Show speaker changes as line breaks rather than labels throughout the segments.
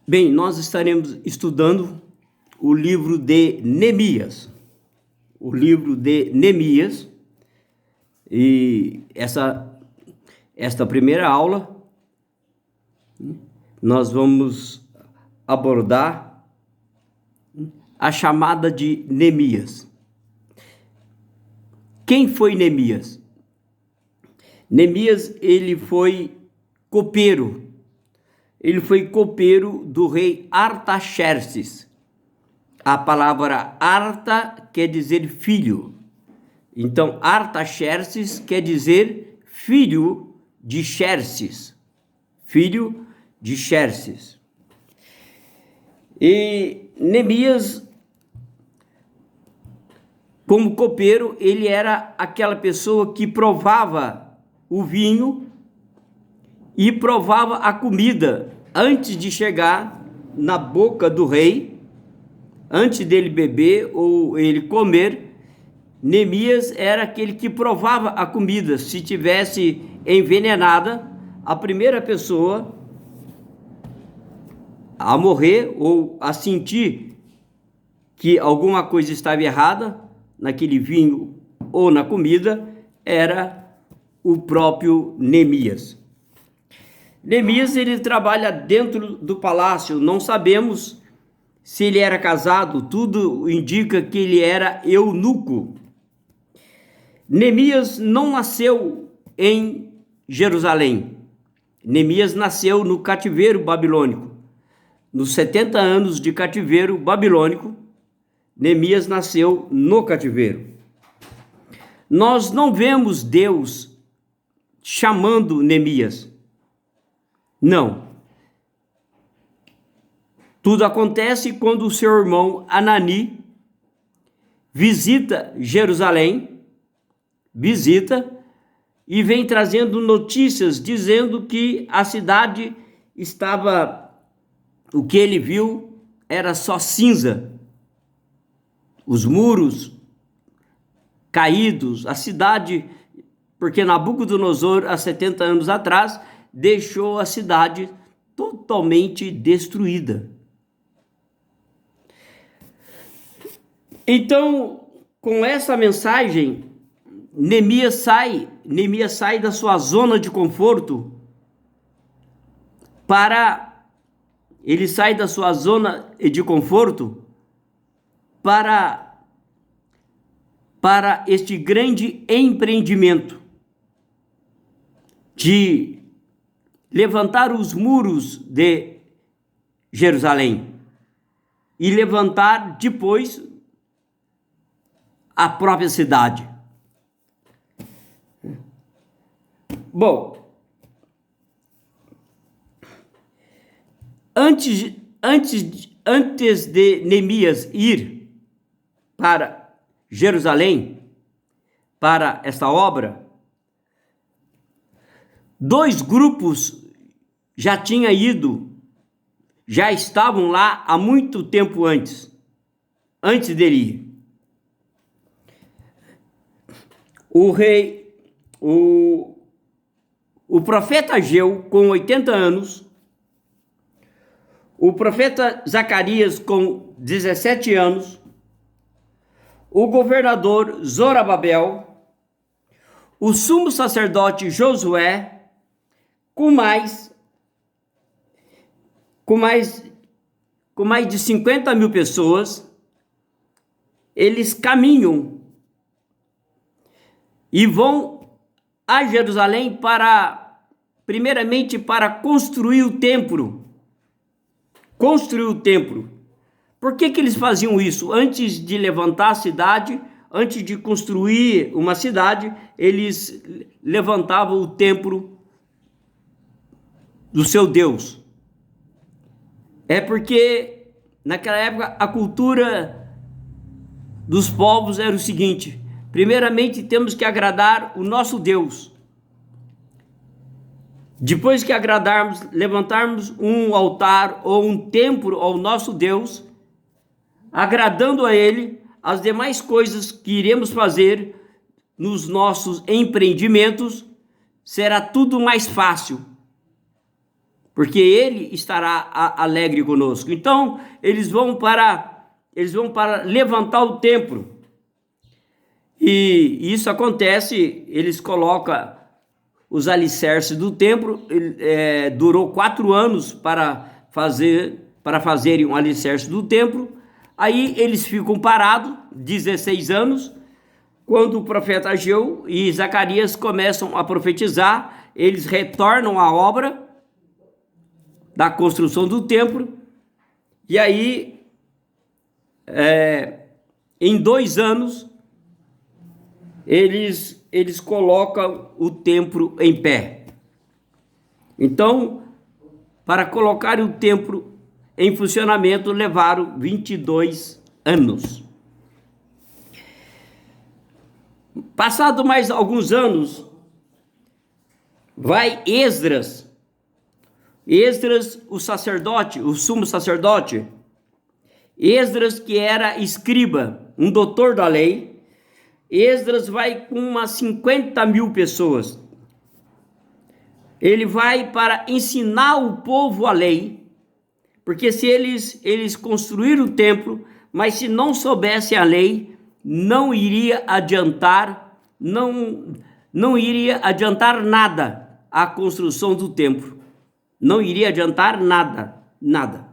Bem, nós estaremos estudando o livro de Neemias. O livro de Neemias. E esta primeira aula, nós vamos abordar a chamada de Neemias. Quem foi Neemias? Neemias, ele foi copeiro. Ele foi copeiro do rei Artaxerxes. A palavra Arta quer dizer filho. Então, Artaxerxes quer dizer filho de Xerxes. Filho de Xerxes. E Neemias, como copeiro, ele era aquela pessoa que provava o vinho e provava a comida antes de chegar na boca do rei, antes dele beber ou ele comer. Neemias era aquele que provava a comida. Se tivesse envenenada, a primeira pessoa a morrer ou a sentir que alguma coisa estava errada naquele vinho ou na comida era o próprio Neemias. Neemias, ele trabalha dentro do palácio. Não sabemos se ele era casado, tudo indica que ele era eunuco. Neemias não nasceu em Jerusalém. Neemias nasceu no cativeiro babilônico. Nos 70 anos de cativeiro babilônico, Neemias nasceu no cativeiro. Nós não vemos Deus chamando Neemias. Não. Tudo acontece quando o seu irmão Anani visita Jerusalém, e vem trazendo notícias dizendo que a cidade estava, o que ele viu era só cinza. Os muros caídos, a cidade, porque Nabucodonosor, há 70 anos atrás, deixou a cidade totalmente destruída. Então, com essa mensagem, Neemias sai da sua zona de conforto ele sai da sua zona de conforto para este grande empreendimento de levantar os muros de Jerusalém e levantar depois a própria cidade. Bom, antes de Neemias ir para Jerusalém, para esta obra, dois grupos já tinham ido, já estavam lá há muito tempo antes dele ir. O profeta Ageu, com 80 anos, o profeta Zacarias, com 17 anos, o governador Zorobabel, o sumo sacerdote Josué, com mais de 50 mil pessoas, eles caminham e vão a Jerusalém primeiramente para construir o templo. Por que eles faziam isso? Antes de levantar a cidade, antes de construir uma cidade, eles levantavam o templo do seu Deus. É porque naquela época a cultura dos povos era o seguinte: primeiramente temos que agradar o nosso Deus. Depois que agradarmos, levantarmos um altar ou um templo ao nosso Deus, agradando a Ele, as demais coisas que iremos fazer nos nossos empreendimentos será tudo mais fácil. porque ele estará alegre conosco. Então, eles vão para levantar o templo. E isso acontece, eles colocam os alicerces do templo, durou 4 anos para fazerem um alicerce do templo. Aí eles ficam parados, 16 anos, quando o profeta Ageu e Zacarias começam a profetizar, eles retornam à obra da construção do templo, e aí, em 2 anos, eles colocam o templo em pé. Então, para colocar o templo em funcionamento, levaram 22 anos. Passado mais alguns anos, vai Esdras, o sacerdote, o sumo sacerdote, Esdras, que era escriba, um doutor da lei. Esdras vai com umas 50 mil pessoas. Ele vai para ensinar o povo a lei, porque se eles construíram o templo, mas se não soubessem a lei, não iria adiantar, não iria adiantar nada a construção do templo. Não iria adiantar nada.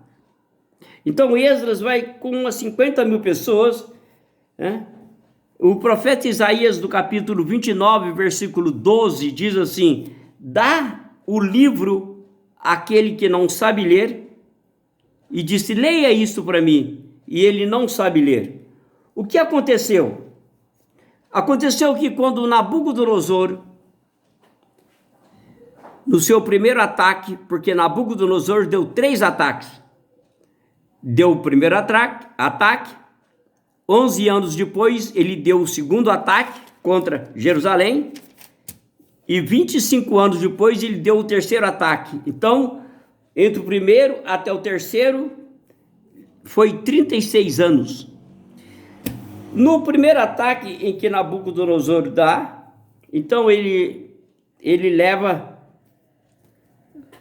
Então Esdras vai com umas 50 mil pessoas, né? O profeta Isaías, do capítulo 29, versículo 12, diz assim: dá o livro àquele que não sabe ler, e disse: leia isso para mim, e ele não sabe ler. O que aconteceu? Aconteceu que quando Nabucodonosor, no seu primeiro ataque, porque Nabucodonosor deu 3 ataques, deu o primeiro ataque, 11 anos depois ele deu o segundo ataque contra Jerusalém, e 25 anos depois ele deu o terceiro ataque. Então, entre o primeiro até o terceiro, foi 36 anos. No primeiro ataque em que Nabucodonosor dá, então ele leva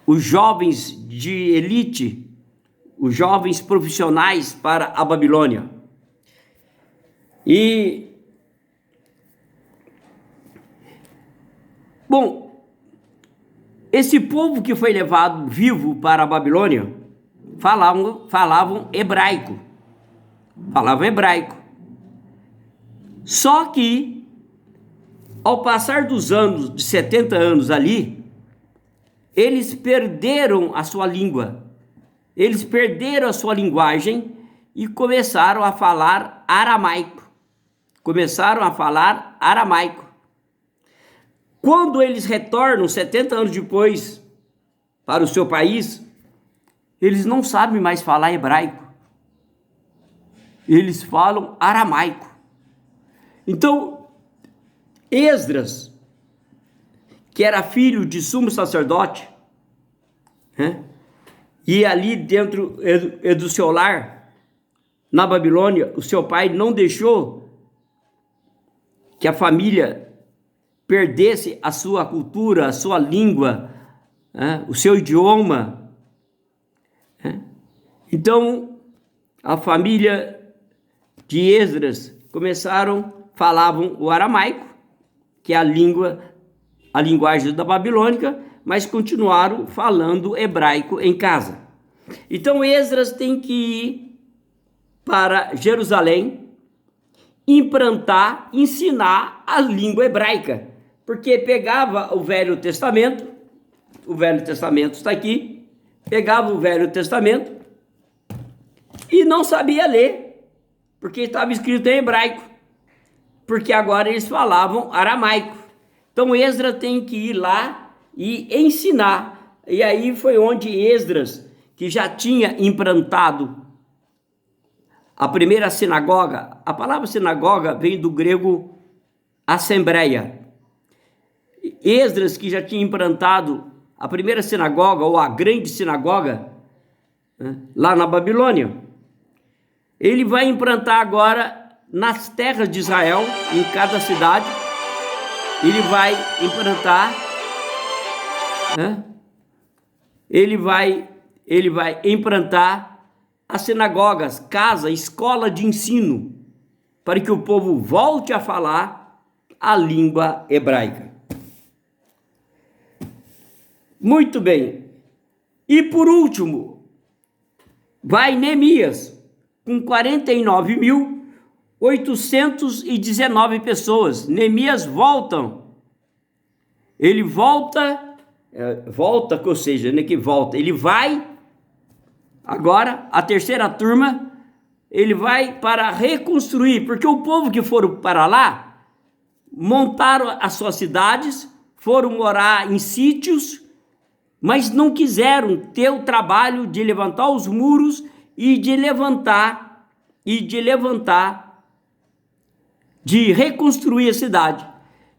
os jovens de elite, os jovens profissionais para a Babilônia. E, bom, esse povo que foi levado vivo para a Babilônia falavam hebraico. Só que, ao passar dos anos, de 70 anos ali, eles perderam a sua língua, eles perderam a sua linguagem e começaram a falar aramaico. Quando eles retornam 70 anos depois para o seu país, eles não sabem mais falar hebraico, eles falam aramaico. Então, Esdras, que era filho de sumo sacerdote, né? E ali dentro do seu lar, na Babilônia, o seu pai não deixou que a família perdesse a sua cultura, a sua língua, né? O seu idioma, né? Então, a família de Esdras falavam o aramaico, que é a linguagem da babilônica, mas continuaram falando hebraico em casa. Então Esdras tem que ir para Jerusalém, implantar, ensinar a língua hebraica, porque pegava o Velho Testamento está aqui, pegava o Velho Testamento e não sabia ler, porque estava escrito em hebraico, porque agora eles falavam aramaico. Então Esdras tem que ir lá e ensinar. E aí foi onde Esdras, que já tinha implantado a primeira sinagoga, a palavra sinagoga vem do grego assembleia. Esdras, que já tinha implantado a primeira sinagoga, ou a grande sinagoga, né, lá na Babilônia, ele vai implantar agora nas terras de Israel, em cada cidade, ele vai implantar, né, ele vai implantar as sinagogas, casa, escola de ensino, para que o povo volte a falar a língua hebraica. Muito bem. E por último, vai Neemias, com 49.819 pessoas. Neemias ele volta, ou seja, né, que volta, ele vai, agora, a terceira turma, ele vai para reconstruir, porque o povo que foram para lá, montaram as suas cidades, foram morar em sítios, mas não quiseram ter o trabalho de levantar os muros e de reconstruir a cidade.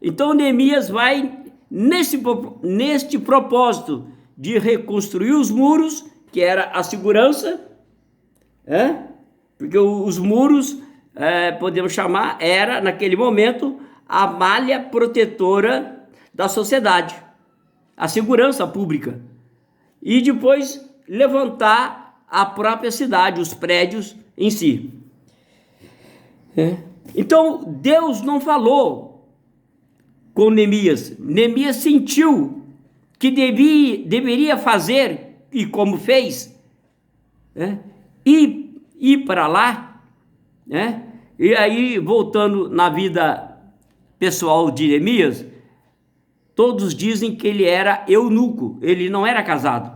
Então Neemias vai neste propósito de reconstruir os muros, que era a segurança, porque os muros, podemos chamar, era naquele momento a malha protetora da sociedade, a segurança pública, e depois levantar a própria cidade, os prédios em si. Então Deus não falou com Neemias. Neemias sentiu que deveria fazer, e como fez, ir para lá, e aí, voltando na vida pessoal de Neemias, todos dizem que ele era eunuco, ele não era casado,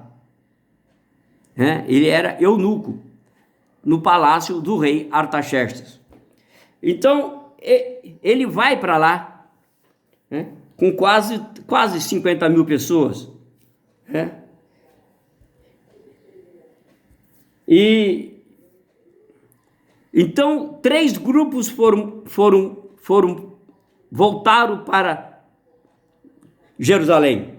ele era eunuco no palácio do rei Artaxerxes. Então ele vai para lá, com quase 50 mil pessoas, e então 3 grupos voltaram para Jerusalém.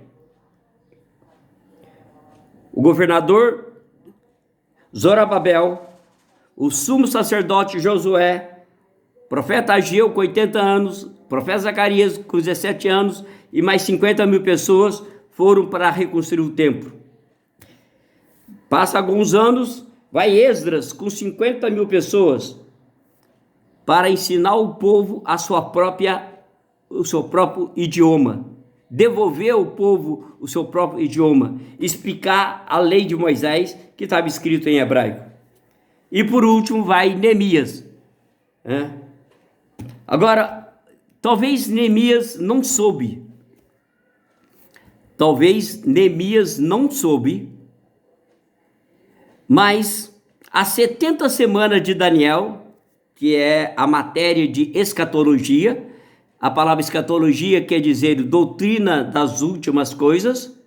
O governador Zorobabel, o sumo sacerdote Josué, profeta Ageu com 80 anos, profeta Zacarias com 17 anos e mais 50 mil pessoas foram para reconstruir o templo. Passa alguns anos, vai Esdras com 50 mil pessoas para ensinar o povo o seu próprio idioma, devolver ao povo o seu próprio idioma, explicar a lei de Moisés que estava escrito em hebraico. E por último vai Neemias. Agora, talvez Neemias não soube, mas as 70 semanas de Daniel, que é a matéria de escatologia, a palavra escatologia quer dizer doutrina das últimas coisas,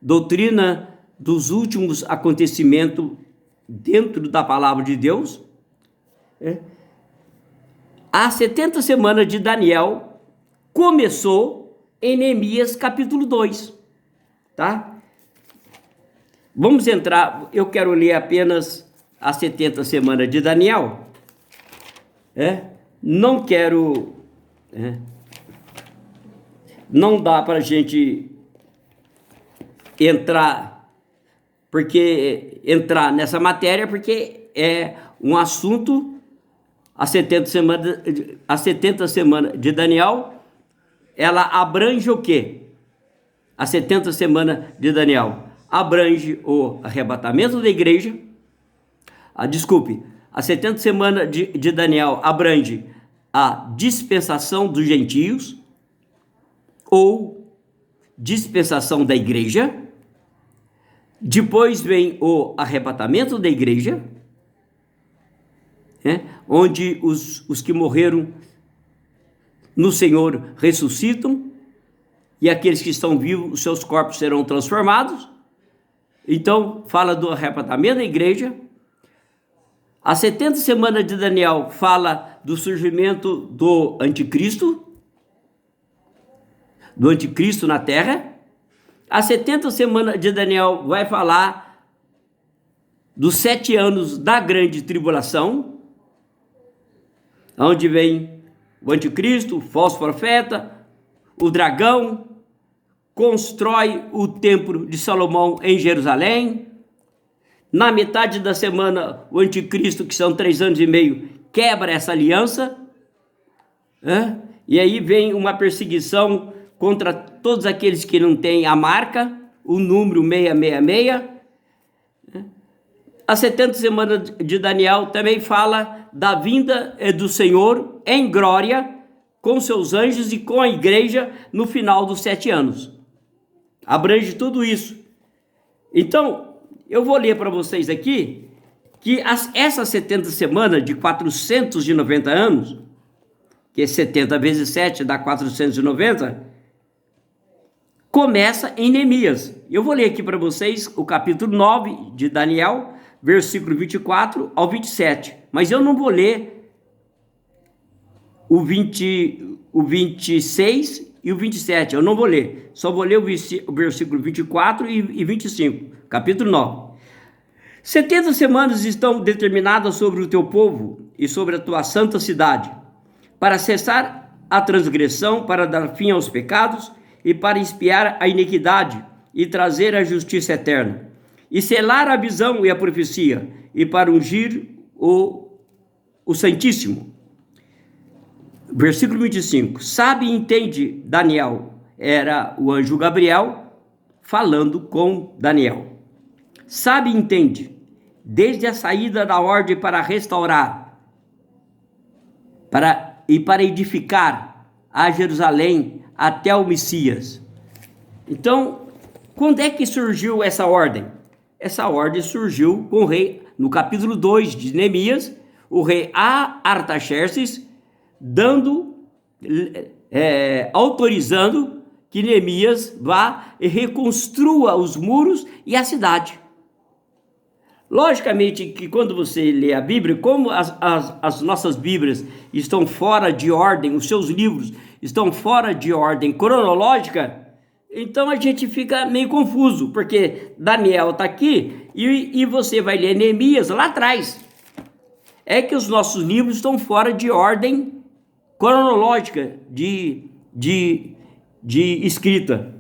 doutrina dos últimos acontecimentos dentro da palavra de Deus. As 70 semanas de Daniel começou em Neemias capítulo 2, tá? Vamos entrar, eu quero ler apenas as 70 semanas de Daniel, não quero... não dá para a gente entrar nessa matéria, porque é um assunto. As 70 semanas de Daniel, ela abrange o quê? As 70 semanas de Daniel abrange o arrebatamento da igreja. As 70 semanas de Daniel abrange a dispensação dos gentios, ou dispensação da igreja. Depois vem o arrebatamento da igreja, onde os que morreram no Senhor ressuscitam, e aqueles que estão vivos, os seus corpos serão transformados. Então, fala do arrebatamento da igreja. As 70 semanas de Daniel fala do surgimento do anticristo na terra. As 70 semanas de Daniel vai falar dos 7 anos da grande tribulação, onde vem o anticristo, o falso profeta, o dragão, constrói o templo de Salomão em Jerusalém. Na metade da semana, o anticristo, que são 3 anos e meio, quebra essa aliança. E aí vem uma perseguição contra todos aqueles que não têm a marca, o número 666. As 70 semanas de Daniel também fala da vinda do Senhor em glória, com seus anjos e com a igreja no final dos 7 anos. Abrange tudo isso. Então, eu vou ler para vocês aqui que essas 70 semanas de 490 anos, que é 70 vezes 7 dá 490, começa em Neemias. Eu vou ler aqui para vocês o capítulo 9 de Daniel, versículo 24 ao 27. Mas eu não vou ler o 26 e o 27. Eu não vou ler. Só vou ler o versículo 24 e 25. Capítulo 9. 70 semanas estão determinadas sobre o teu povo e sobre a tua santa cidade, para cessar a transgressão, para dar fim aos pecados e para expiar a iniquidade e trazer a justiça eterna, e selar a visão e a profecia, e para ungir o Santíssimo. Versículo 25. Sabe e entende, Daniel. Era o anjo Gabriel falando com Daniel. Sabe e entende, desde a saída da ordem para restaurar para edificar a Jerusalém até o Messias. Então, quando é que surgiu essa ordem? Essa ordem surgiu com o rei, no capítulo 2 de Neemias, o rei Artaxerxes, autorizando que Neemias vá e reconstrua os muros e a cidade. Logicamente que quando você lê a Bíblia, como as nossas Bíblias estão fora de ordem, os seus livros estão fora de ordem cronológica, então a gente fica meio confuso, porque Daniel está aqui e você vai ler Neemias lá atrás. É que os nossos livros estão fora de ordem cronológica de escrita.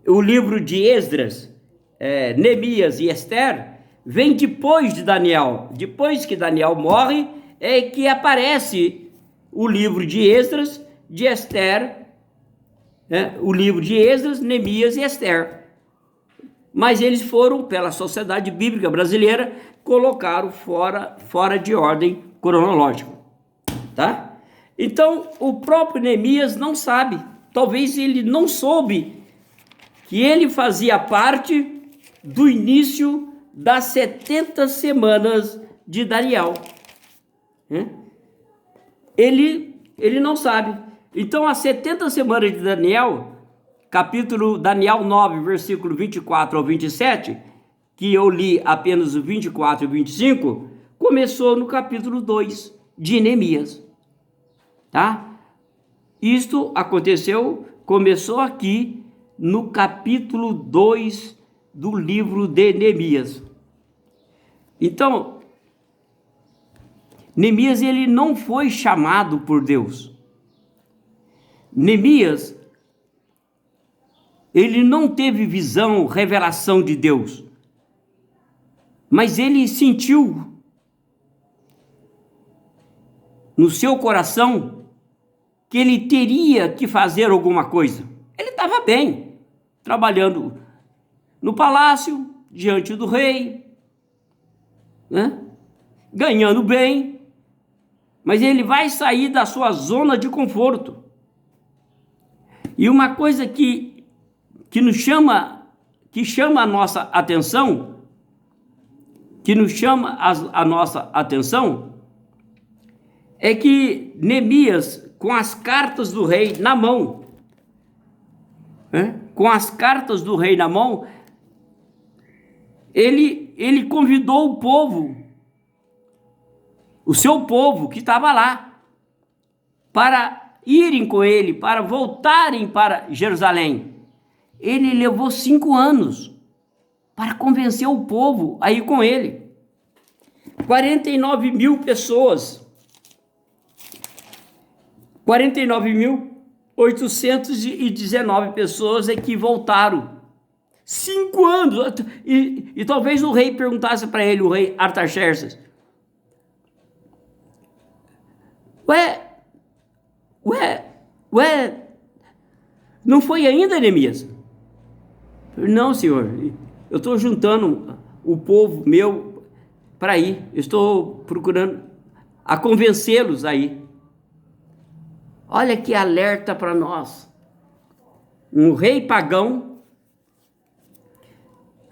O livro de Esdras, Neemias e Esther vem depois de Daniel. Depois que Daniel morre, é que aparece o livro de Esdras, de Esther, o livro de Esdras, Neemias e Esther. Mas eles foram, pela Sociedade Bíblica Brasileira, colocaram fora de ordem cronológica. Tá? Então, o próprio Neemias não sabe. Talvez ele não soube que ele fazia parte do início das 70 semanas de Daniel. Ele não sabe. Então, as 70 semanas de Daniel, capítulo Daniel 9, versículo 24 ao 27, que eu li apenas o 24 e o 25, começou no capítulo 2 de Neemias. Tá? Isto começou aqui no capítulo 2 do livro de Neemias. Então, Neemias, ele não foi chamado por Deus. Neemias, ele não teve visão, revelação de Deus, mas ele sentiu no seu coração que ele teria que fazer alguma coisa. Ele estava bem, trabalhando no palácio, diante do rei, ganhando bem, mas ele vai sair da sua zona de conforto. E uma coisa que chama a nossa atenção, é que Neemias, com as cartas do rei na mão, ele convidou o povo, o seu povo que estava lá, para irem com ele, para voltarem para Jerusalém. Ele levou 5 anos para convencer o povo a ir com ele. 49 mil pessoas. 49 mil 819 pessoas é que voltaram. 5 anos. E talvez o rei perguntasse para ele, o rei Artaxerxes: Ué, não foi ainda, Neemias? Não, senhor, eu estou juntando o povo meu para ir, eu estou procurando a convencê-los aí. Olha que alerta para nós. Um rei pagão,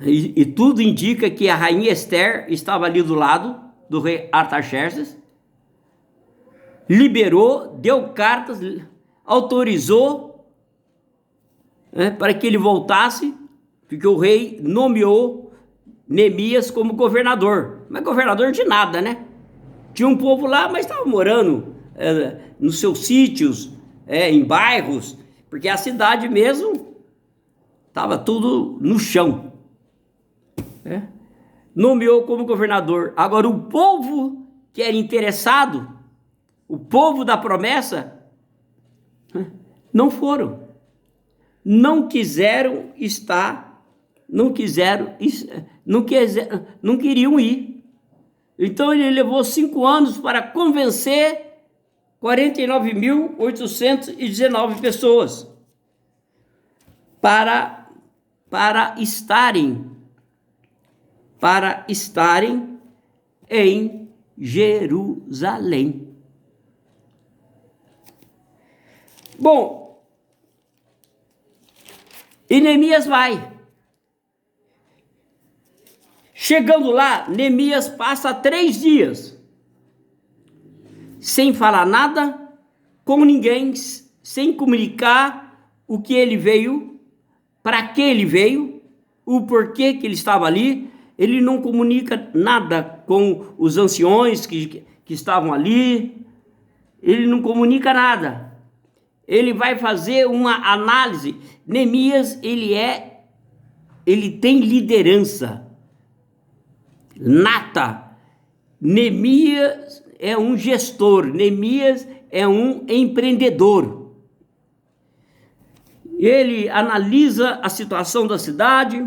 e tudo indica que a rainha Esther estava ali do lado do rei Artaxerxes, liberou, deu cartas, autorizou, para que ele voltasse, porque o rei nomeou Neemias como governador. Mas governador de nada, né? Tinha um povo lá, mas estava morando nos seus sítios, em bairros, porque a cidade mesmo estava tudo no chão. Nomeou como governador. Agora, o povo que era interessado, o povo da promessa, não foram. Não quiseram estar, não queriam ir. Então ele levou 5 anos para convencer 49.819 pessoas para estarem em Jerusalém. Bom, e Neemias vai. Chegando lá, Neemias passa 3 dias sem falar nada com ninguém, sem comunicar o que ele veio, para que ele veio, o porquê que ele estava ali. Ele não comunica nada com os anciões que estavam ali, ele não comunica nada. Ele vai fazer uma análise. Neemias, ele tem liderança nata. Neemias é um gestor, Neemias é um empreendedor. Ele analisa a situação da cidade,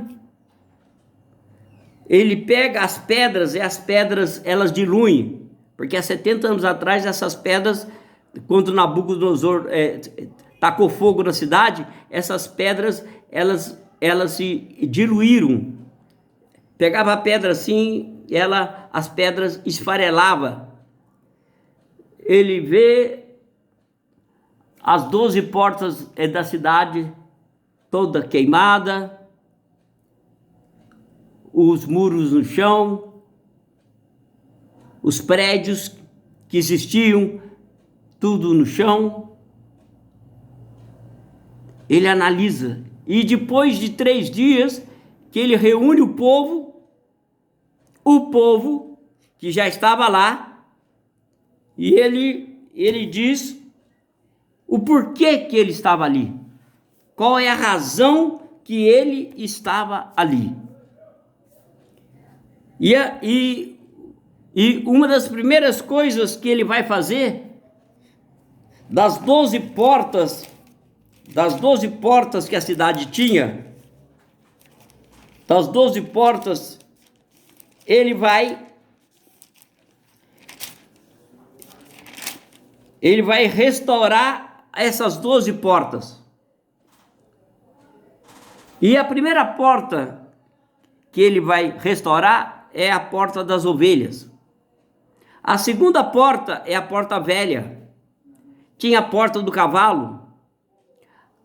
ele pega as pedras, e as pedras elas diluem, porque há 70 anos atrás essas pedras, quando Nabucodonosor tacou fogo na cidade, essas pedras elas se diluíram. Pegava a pedra assim, as pedras esfarelavam. Ele vê as 12 portas da cidade toda queimada, os muros no chão, os prédios que existiam, tudo no chão. Ele analisa, e depois de 3 dias que ele reúne o povo que já estava lá, e ele diz o porquê que ele estava ali, qual é a razão que ele estava ali. E uma das primeiras coisas que ele vai fazer, das 12 portas que a cidade tinha, das 12 portas, ele vai restaurar essas 12 portas. E a primeira porta que ele vai restaurar é a porta das ovelhas. A segunda porta é a porta velha. Tinha a porta do cavalo,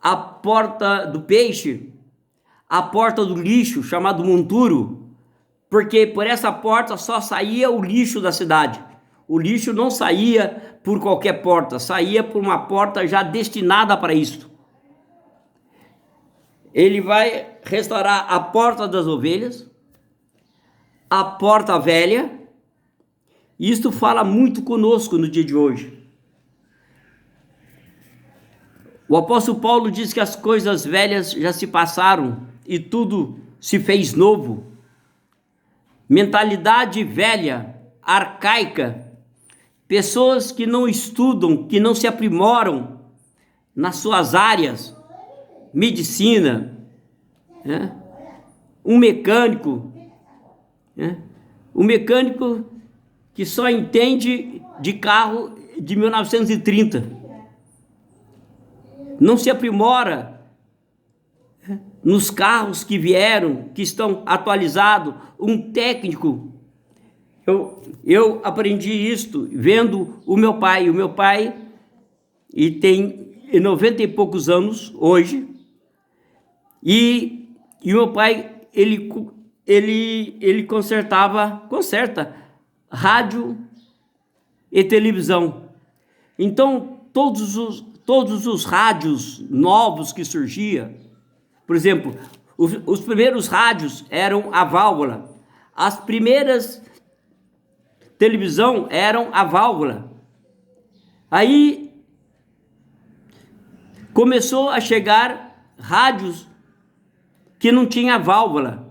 a porta do peixe, a porta do lixo, chamado monturo, porque por essa porta só saía o lixo da cidade. O lixo não saía por qualquer porta, saía por uma porta já destinada para isso. Ele vai restaurar a porta das ovelhas, a porta velha. Isto fala muito conosco no dia de hoje. O apóstolo Paulo diz que as coisas velhas já se passaram e tudo se fez novo. Mentalidade velha, arcaica, pessoas que não estudam, que não se aprimoram, nas suas áreas, medicina, né? Um mecânico, né? Um mecânico que só entende de carro de 1930, não se aprimora nos carros que vieram, que estão atualizados. Um técnico, eu aprendi isto vendo o meu pai. O meu pai e tem 90 e poucos anos hoje, e o meu pai ele conserta rádio e televisão. Então todos os rádios novos que surgiam, por exemplo, os primeiros rádios eram a válvula, as primeiras televisão eram a válvula. Aí começou a chegar rádios que não tinha válvula.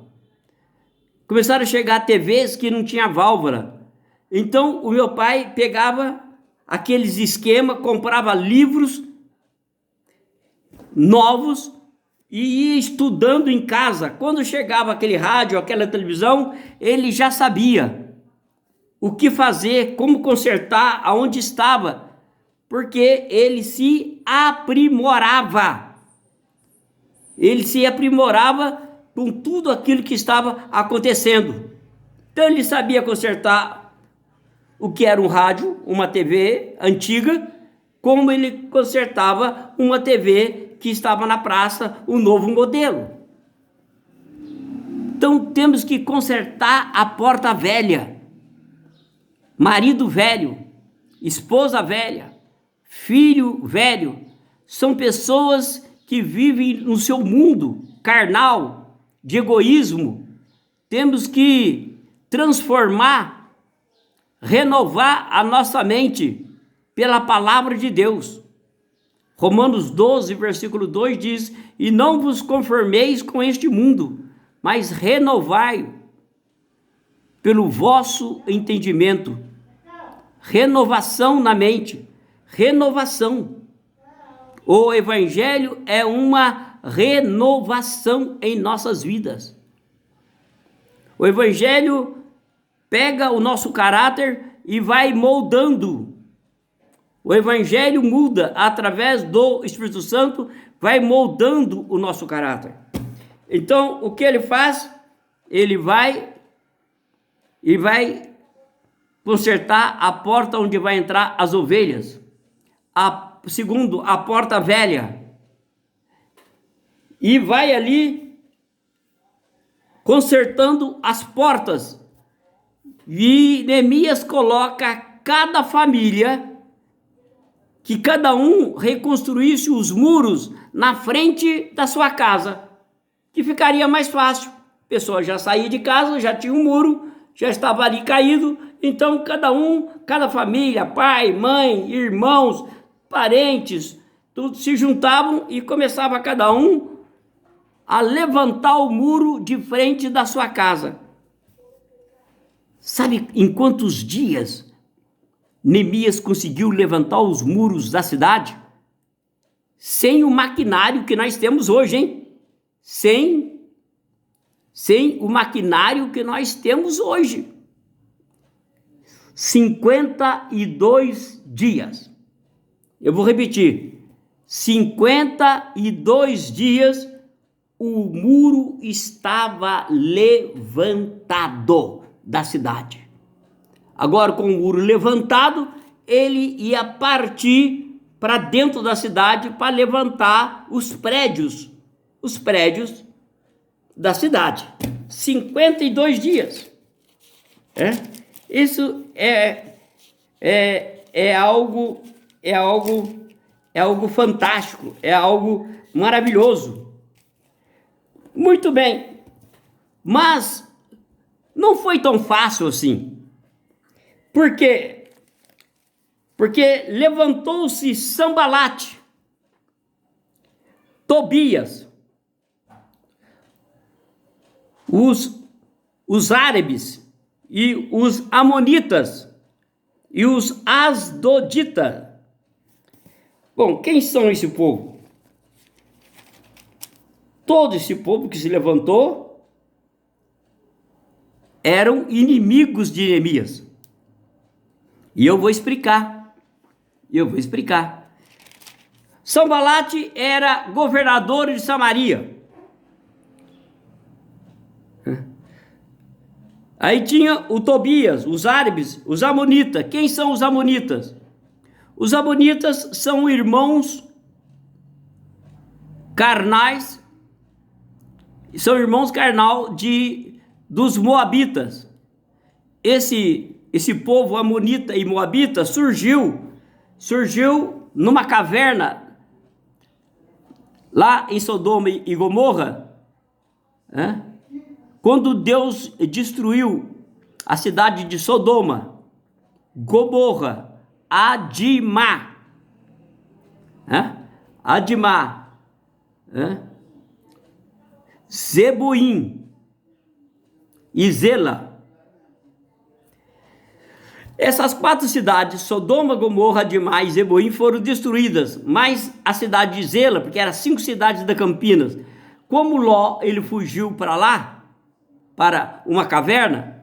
Começaram a chegar TVs que não tinha válvula. Então o meu pai pegava aqueles esquemas, comprava livros novos e ia estudando em casa. Quando chegava aquele rádio, aquela televisão, ele já sabia o que fazer, como consertar, aonde estava, porque ele se aprimorava. Ele se aprimorava com tudo aquilo que estava acontecendo. Então ele sabia consertar o que era um rádio, uma TV antiga, como ele consertava uma TV que estava na praça, o novo modelo. Então temos que consertar a porta velha, marido velho, esposa velha, filho velho. São pessoas que vivem no seu mundo carnal, de egoísmo. Temos que transformar, renovar a nossa mente pela palavra de Deus. Romanos 12, versículo 2 diz: e não vos conformeis com este mundo, mas renovai pelo vosso entendimento. Renovação na mente, renovação. O evangelho é uma renovação em nossas vidas. O evangelho pega o nosso caráter e vai moldando. O evangelho muda através do Espírito Santo, vai moldando o nosso caráter. Então, o que ele faz? Ele vai consertar a porta onde vai entrar as ovelhas. Segundo, a porta velha. E vai ali consertando as portas. E Neemias coloca cada família, que cada um reconstruísse os muros na frente da sua casa, que ficaria mais fácil. A pessoa já saía de casa, já tinha um muro, já estava ali caído. Então cada família, pai, mãe, irmãos, parentes, todos se juntavam e começava cada um a levantar o muro de frente da sua casa. Sabe em quantos dias Neemias conseguiu levantar os muros da cidade? Sem o maquinário que nós temos hoje, hein? Sem o maquinário que nós temos hoje. 52 dias. Eu vou repetir. 52 dias o muro estava levantado da cidade. Agora, com o muro levantado, ele ia partir para dentro da cidade para levantar os prédios da cidade. 52 dias. Isso é algo fantástico, é algo maravilhoso. Muito bem, mas não foi tão fácil assim. Por quê? Porque levantou-se Sambalate, Tobias, os árabes e os amonitas e os asdoditas Bom, quem são esse povo? Todo esse povo que se levantou eram inimigos de Neemias. E eu vou explicar. Sanbalate era governador de Samaria. Aí tinha o Tobias, os árabes, os amonitas. Quem são os amonitas? Os amonitas são irmãos carnais, dos moabitas. Esse povo amonita e moabita surgiu numa caverna lá em Sodoma e Gomorra, né? Quando Deus destruiu a cidade de Sodoma, Gomorra, Adimá, Zeboim e Zela. Essas 4 cidades, Sodoma, Gomorra, Adimá e Zeboim, foram destruídas, mas a cidade de Zela, porque eram 5 cidades da Campinas, como Ló, ele fugiu para lá, para uma caverna,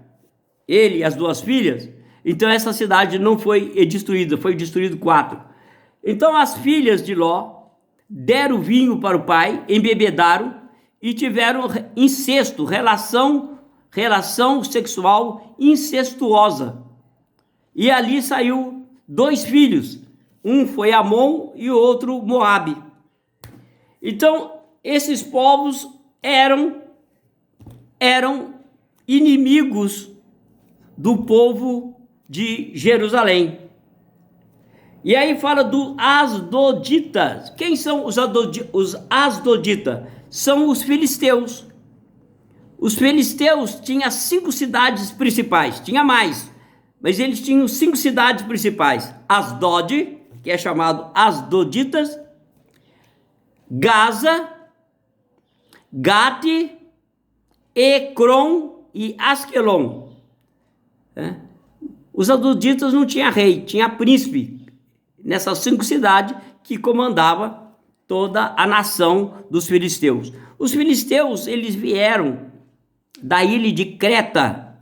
ele e as 2 filhas, então essa cidade não foi destruída, foi destruído 4. Então as filhas de Ló deram vinho para o pai, embebedaram e tiveram incesto, relação sexual incestuosa. E ali saiu 2 filhos, um foi Amon e o outro Moabe. Então esses povos eram inimigos do povo de Jerusalém. E aí fala do Asdoditas. Quem são os Asdoditas? São os filisteus. Os filisteus tinham 5 cidades principais, tinha mais, mas eles tinham 5 cidades principais: Asdod, que é chamado Asdoditas, Gaza, Gate, Ecrom e Asquelon. Os asdoditas não tinha rei, tinha príncipe nessas 5 cidades que comandava toda a nação dos filisteus. Os filisteus, eles vieram da ilha de Creta,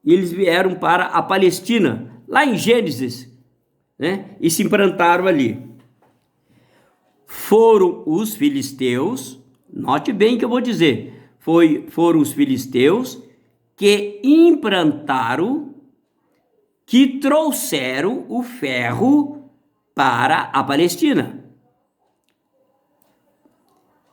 e eles vieram para a Palestina, lá em Gênesis, né? E se implantaram ali. Foram os filisteus, note bem o que eu vou dizer, foram os filisteus que implantaram, que trouxeram o ferro para a Palestina.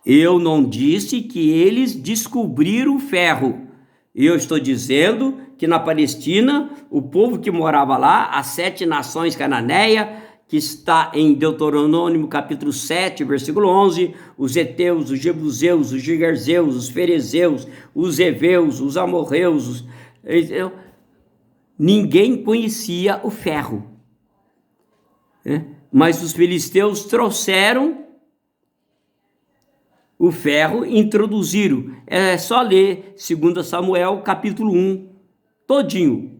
Eu não disse que eles descobriram o ferro. Eu estou dizendo que na Palestina, o povo que morava lá, as 7 nações cananeias, que está em Deuteronômio capítulo 7, versículo 11, os heteus, os jebuseus, os gigerzeus, os ferezeus, os heveus, os amorreus, ninguém conhecia o ferro. Mas os filisteus trouxeram o ferro e introduziram. É só ler 2 Samuel capítulo 1 todinho,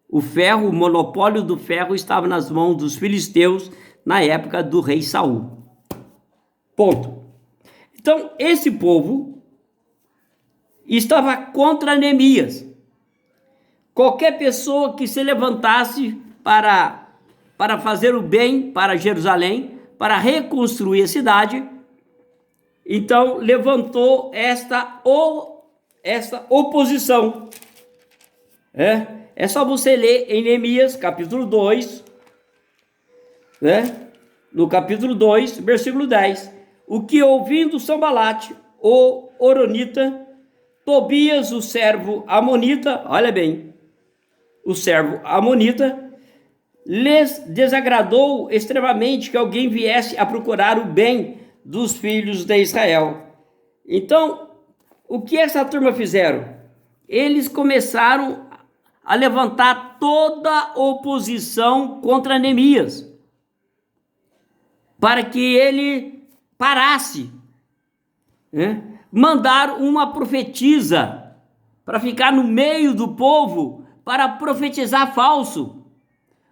O ferro, o monopólio do ferro estava nas mãos dos filisteus na época do rei Saul. Ponto. Então, esse povo estava contra Neemias. Qualquer pessoa que se levantasse para fazer o bem para Jerusalém, para reconstruir a cidade, então levantou esta oposição. É só você ler em Neemias, capítulo 2, né? No capítulo 2, versículo 10. O que ouvindo Sanbalate, o Horonita, Tobias, o servo amonita, olha bem, o servo amonita, lhes desagradou extremamente que alguém viesse a procurar o bem dos filhos de Israel. Então, o que essa turma fizeram? Eles começaram a levantar toda a oposição contra Neemias, para que ele parasse, né? Mandaram uma profetisa para ficar no meio do povo, para profetizar falso,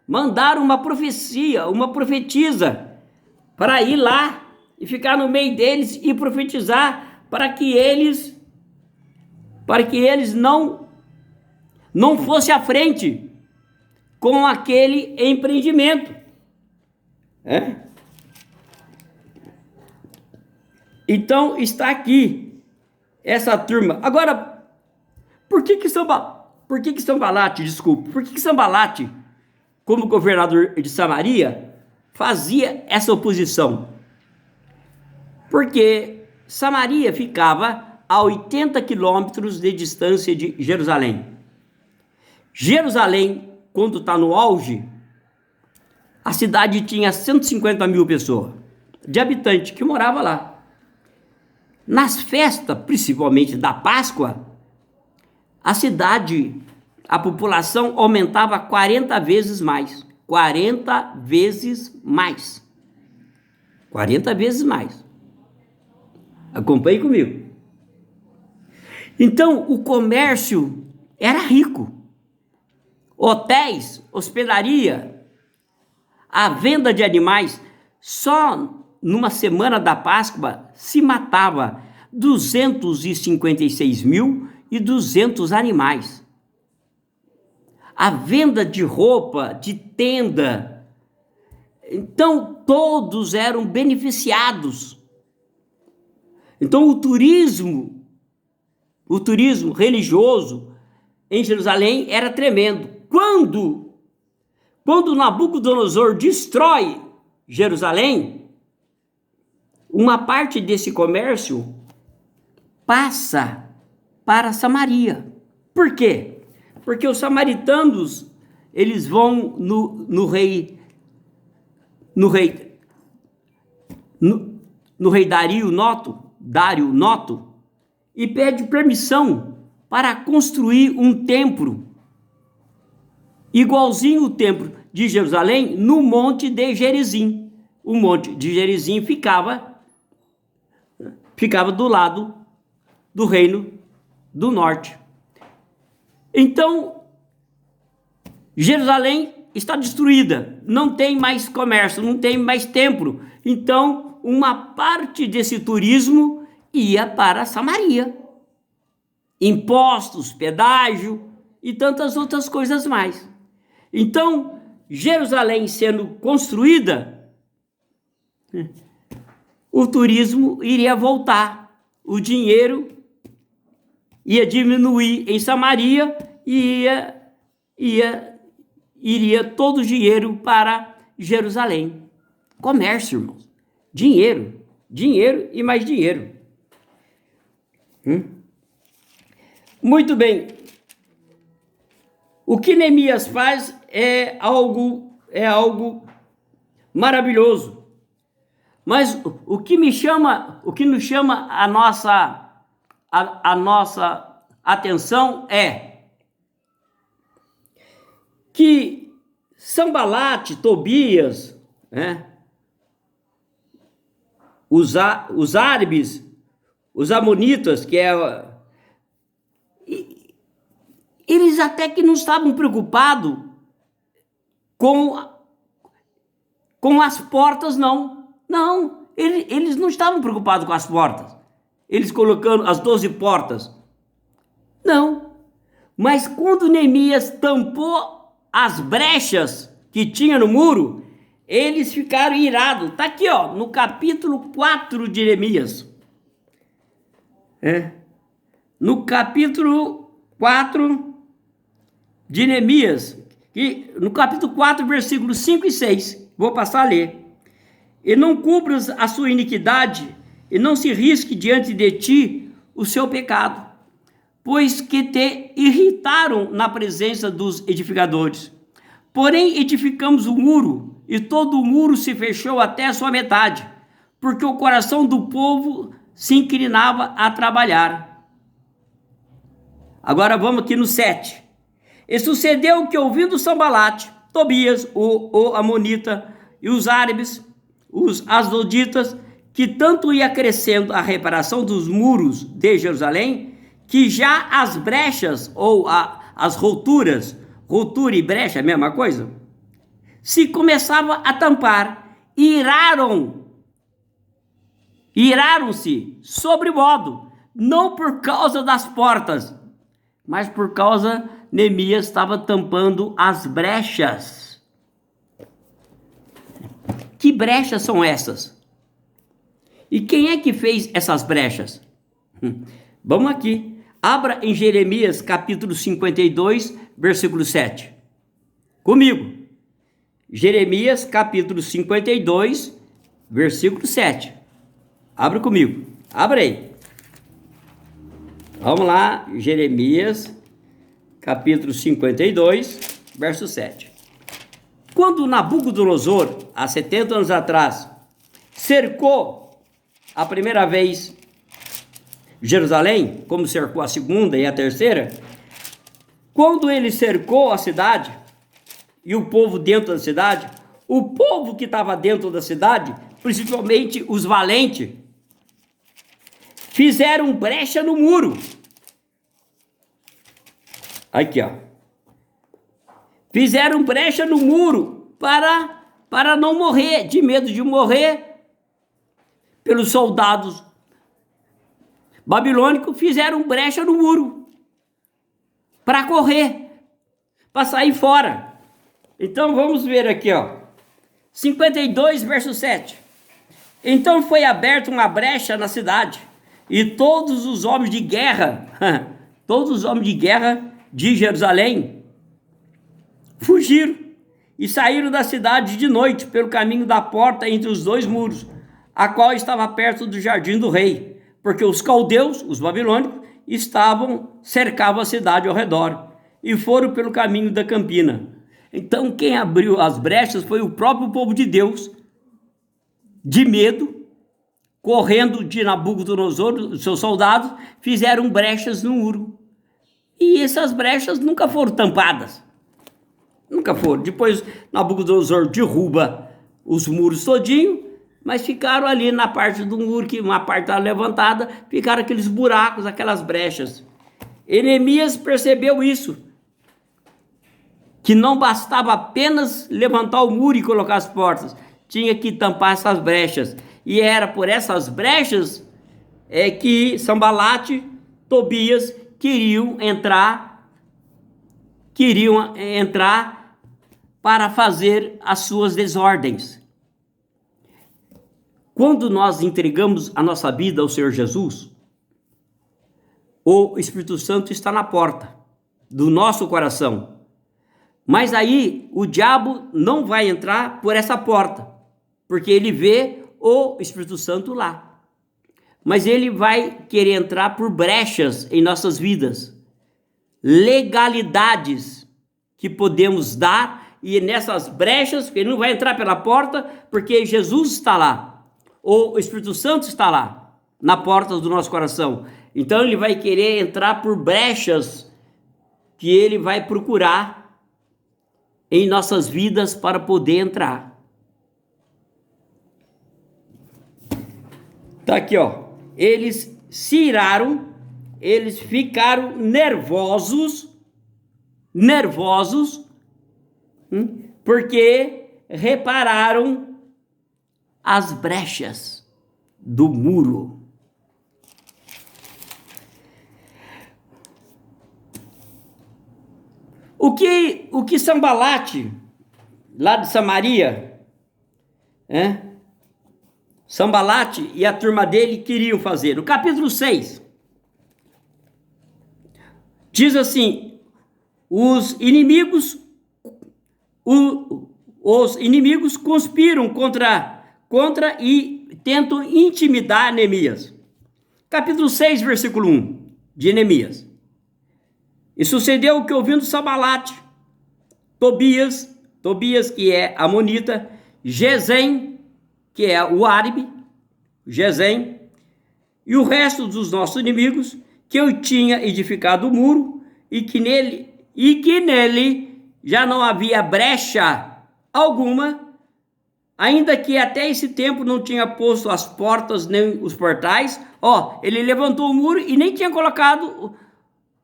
mandaram uma profecia, uma profetisa, para ir lá e ficar no meio deles e profetizar para que eles não fossem à frente com aquele empreendimento. Então está aqui essa turma. Agora, por que Sanbalate, como governador de Samaria, fazia essa oposição? Porque Samaria ficava a 80 quilômetros de distância de Jerusalém. Jerusalém, quando está no auge, a cidade tinha 150 mil pessoas de habitantes que moravam lá. Nas festas, principalmente da Páscoa, a cidade, a população aumentava 40 vezes mais. 40 vezes mais. 40 vezes mais. Acompanhe comigo. Então, o comércio era rico. Hotéis, hospedaria, a venda de animais. Só numa semana da Páscoa se matava 256.200 animais. A venda de roupa, de tenda. Então, todos eram beneficiados. Então, o turismo religioso em Jerusalém era tremendo. Quando Nabucodonosor destrói Jerusalém, uma parte desse comércio passa para Samaria. Por quê? Porque os samaritanos, eles vão no rei Dário Noto e pede permissão para construir um templo igualzinho o templo de Jerusalém no Monte de Gerizim. O Monte de Gerizim ficava do lado do Reino do Norte. Então, Jerusalém está destruída, não tem mais comércio, não tem mais templo. Então, uma parte desse turismo ia para Samaria. Impostos, pedágio e tantas outras coisas mais. Então, Jerusalém sendo construída, o turismo iria voltar, o dinheiro ia diminuir em Samaria e iria todo o dinheiro para Jerusalém. Comércio, irmãos. Dinheiro e mais dinheiro. Muito bem. O que Neemias faz é algo maravilhoso. Mas o que nos chama a nossa atenção é que Sanbalate, Tobias, os árabes, os amonitas, eles até que não estavam preocupados com as portas, não. Não, eles não estavam preocupados com as portas. Eles colocando as 12 portas. Não. Mas quando Neemias tampou as brechas que tinha no muro, eles ficaram irados. Está aqui, no capítulo 4 de Neemias. No capítulo 4 de Neemias, no capítulo 4, versículos 5 e 6. Vou passar a ler. E não cubras a sua iniquidade, e não se risque diante de ti o seu pecado, pois que te irritaram na presença dos edificadores. Porém, edificamos o muro, e todo o muro se fechou até a sua metade, porque o coração do povo se inclinava a trabalhar. Agora vamos aqui no 7. E sucedeu que, ouvindo Sanbalate, Tobias, o amonita, e os árabes, os asdoditas, que tanto ia crescendo a reparação dos muros de Jerusalém, que já as brechas, ou as routuras, routura e brecha é a mesma coisa, se começava a tampar, iraram-se sobremodo, não por causa das portas, mas por causa Neemias estava tampando as brechas. Que brechas são essas? E quem é que fez essas brechas? Vamos aqui. Abra em Jeremias capítulo 52, versículo 7. Comigo. Jeremias capítulo 52, versículo 7. Abra comigo. Abra aí. Vamos lá. Jeremias capítulo 52, verso 7. Quando Nabucodonosor, há 70 anos atrás, cercou a primeira vez Jerusalém, como cercou a segunda e a terceira, quando ele cercou a cidade e o povo dentro da cidade, o povo que estava dentro da cidade, principalmente os valentes, fizeram brecha no muro. Aqui, ó. Fizeram brecha no muro para não morrer, de medo de morrer pelos soldados babilônicos. Fizeram brecha no muro para correr, para sair fora. Então vamos ver aqui, ó. 52, verso 7. Então foi aberta uma brecha na cidade, e todos os homens de guerra, de Jerusalém, fugiram e saíram da cidade de noite pelo caminho da porta entre os dois muros, a qual estava perto do jardim do rei, porque os caldeus, os babilônicos, cercavam a cidade ao redor, e foram pelo caminho da campina. Então quem abriu as brechas foi o próprio povo de Deus, de medo, correndo de Nabucodonosor, os seus soldados, fizeram brechas no muro. E essas brechas nunca foram tampadas. Nunca foram. Depois Nabucodonosor derruba os muros todinho, mas ficaram ali na parte do muro, que uma parte estava levantada, ficaram aqueles buracos, aquelas brechas. E Neemias percebeu isso, que não bastava apenas levantar o muro e colocar as portas, tinha que tampar essas brechas. E era por essas brechas que Sambalate, Tobias queriam entrar para fazer as suas desordens. Quando nós entregamos a nossa vida ao Senhor Jesus, o Espírito Santo está na porta do nosso coração. Mas aí o diabo não vai entrar por essa porta, porque ele vê o Espírito Santo lá. Mas ele vai querer entrar por brechas em nossas vidas, legalidades que podemos dar, e nessas brechas ele não vai entrar pela porta, porque Jesus está lá, ou o Espírito Santo está lá, na porta do nosso coração. Então ele vai querer entrar por brechas que ele vai procurar em nossas vidas para poder entrar. Tá aqui, ó. Eles se iraram, eles ficaram nervosos, porque repararam as brechas do muro. O que Sambalate, lá de Samaria, Sambalate e a turma dele queriam fazer? No capítulo 6, diz assim: os inimigos conspiram contra e tentam intimidar Neemias. Capítulo 6, versículo 1 de Neemias. E sucedeu que, ouvindo Sambalate, Tobias que é amonita, Gesem, que é o árabe, Gesem, e o resto dos nossos inimigos, que eu tinha edificado o muro, e que nele já não havia brecha alguma, ainda que até esse tempo não tinha posto as portas nem os portais. Ele levantou o muro e nem tinha colocado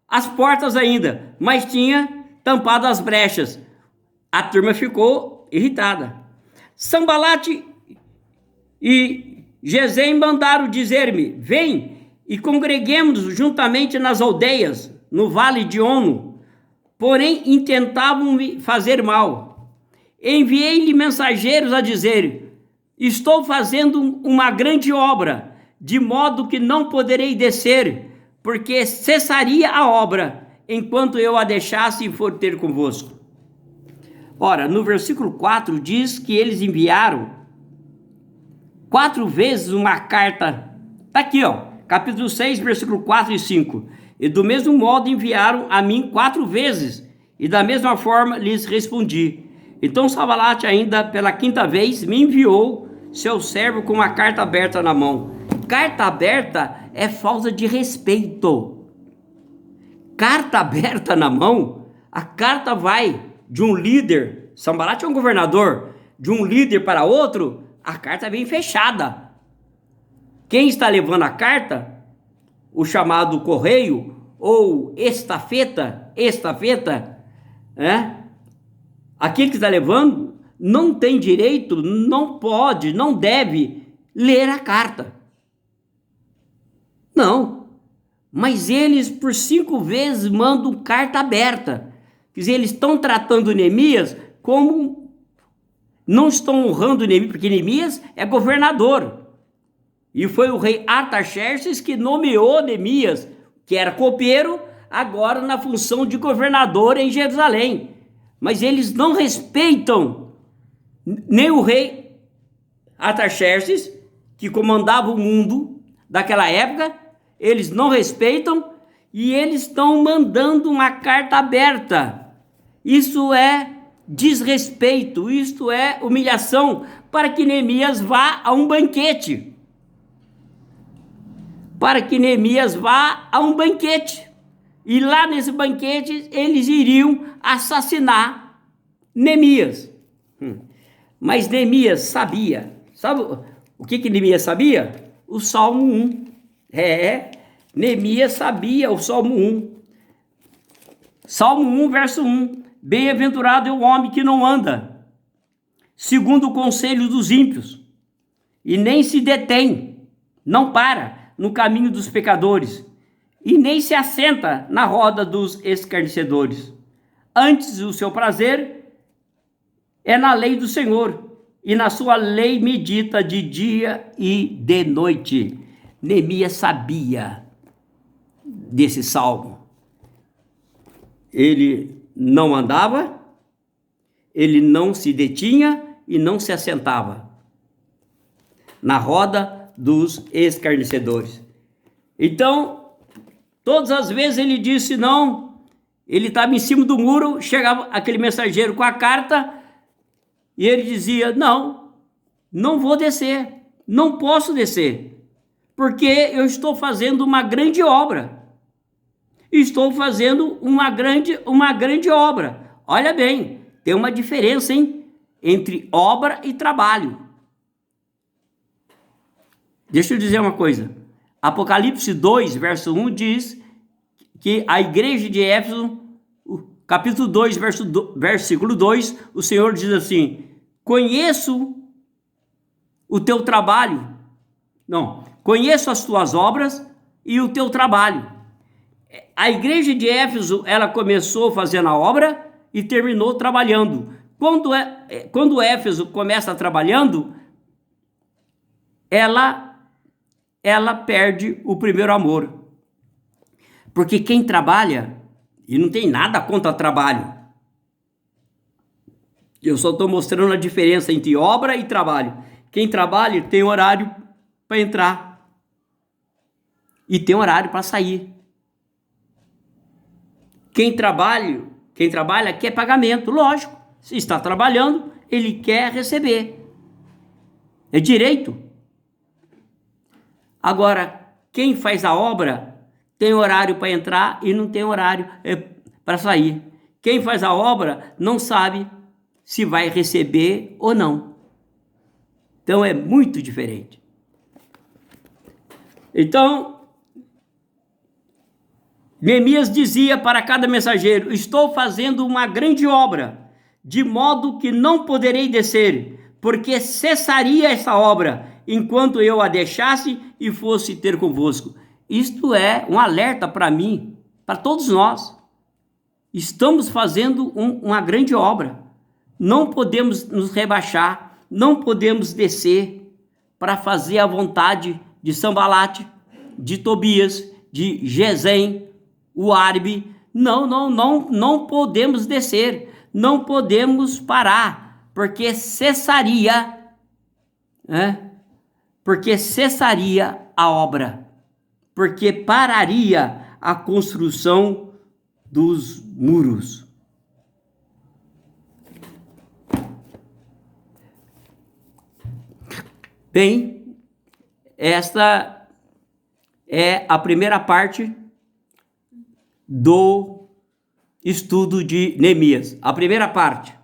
as portas ainda, mas tinha tampado as brechas. A turma ficou ficou irritada. Sanbalate e Gesem mandaram dizer-me: vem e congreguemos-nos juntamente nas aldeias, no vale de Ono. Porém, intentavam me fazer mal. Enviei-lhe mensageiros a dizer: estou fazendo uma grande obra, de modo que não poderei descer, porque cessaria a obra, enquanto eu a deixasse e for ter convosco. Ora, no versículo 4 diz que eles enviaram 4 vezes uma carta. Está aqui, capítulo 6, versículo 4 e 5. E do mesmo modo enviaram a mim 4 vezes, e da mesma forma lhes respondi. Então Sanbalate ainda pela 5ª vez me enviou seu servo com uma carta aberta na mão. Carta aberta é falta de respeito. Carta aberta na mão, a carta vai de um líder, Sanbalate é um governador, de um líder para outro, a carta vem fechada. Quem está levando a carta, o chamado correio ou estafeta, aquele que está levando não tem direito, não pode, não deve ler a carta. Não, mas eles por 5 vezes mandam carta aberta. Quer dizer, eles estão tratando Neemias como... não estão honrando Neemias, porque Neemias é governador. E foi o rei Artaxerxes que nomeou Neemias, que era copeiro, agora na função de governador em Jerusalém. Mas eles não respeitam nem o rei Artaxerxes, que comandava o mundo daquela época, eles não respeitam e eles estão mandando uma carta aberta. Isso é desrespeito, isto é humilhação, para que Neemias vá a um banquete. Para que Neemias vá a um banquete. E lá nesse banquete eles iriam assassinar Neemias. Mas Neemias sabia. Sabe o que Neemias sabia? O Salmo 1. Neemias sabia o Salmo 1. Salmo 1, verso 1. Bem-aventurado é o homem que não anda segundo o conselho dos ímpios, e nem se detém, não para no caminho dos pecadores, e nem se assenta na roda dos escarnecedores. Antes o seu prazer é na lei do Senhor, e na sua lei medita de dia e de noite. Neemias sabia desse salmo. Ele não andava, ele não se detinha e não se assentava na roda dos escarnecedores. Então, todas as vezes ele disse não, ele estava em cima do muro, chegava aquele mensageiro com a carta e ele dizia: não vou descer, não posso descer, porque eu estou fazendo uma grande obra. Estou fazendo uma grande obra. Olha bem, tem uma diferença, entre obra e trabalho. Deixa eu dizer uma coisa. Apocalipse 2, verso 1 diz que a igreja de Éfeso, capítulo 2, versículo 2, o Senhor diz assim: conheço o teu trabalho. Não, conheço as tuas obras e o teu trabalho. A igreja de Éfeso, ela começou fazendo a obra e terminou trabalhando. Quando Éfeso começa trabalhando, ela perde o primeiro amor. Porque quem trabalha, e não tem nada contra trabalho, eu só estou mostrando a diferença entre obra e trabalho. Quem trabalha tem horário para entrar e tem horário para sair. Quem trabalha quer pagamento, lógico. Se está trabalhando, ele quer receber. É direito. Agora, quem faz a obra tem horário para entrar e não tem horário para sair. Quem faz a obra não sabe se vai receber ou não. Então é muito diferente. Então, Neemias dizia para cada mensageiro: estou fazendo uma grande obra, de modo que não poderei descer, porque cessaria essa obra, enquanto eu a deixasse e fosse ter convosco. Isto é um alerta para mim, para todos nós. Estamos fazendo uma grande obra. Não podemos nos rebaixar, não podemos descer para fazer a vontade de Sanbalate, de Tobias, de Gesem, o árabe. Não podemos descer, não podemos parar, porque cessaria, porque cessaria a obra, porque pararia a construção dos muros. Bem, esta é a primeira parte do estudo de Neemias. A primeira parte.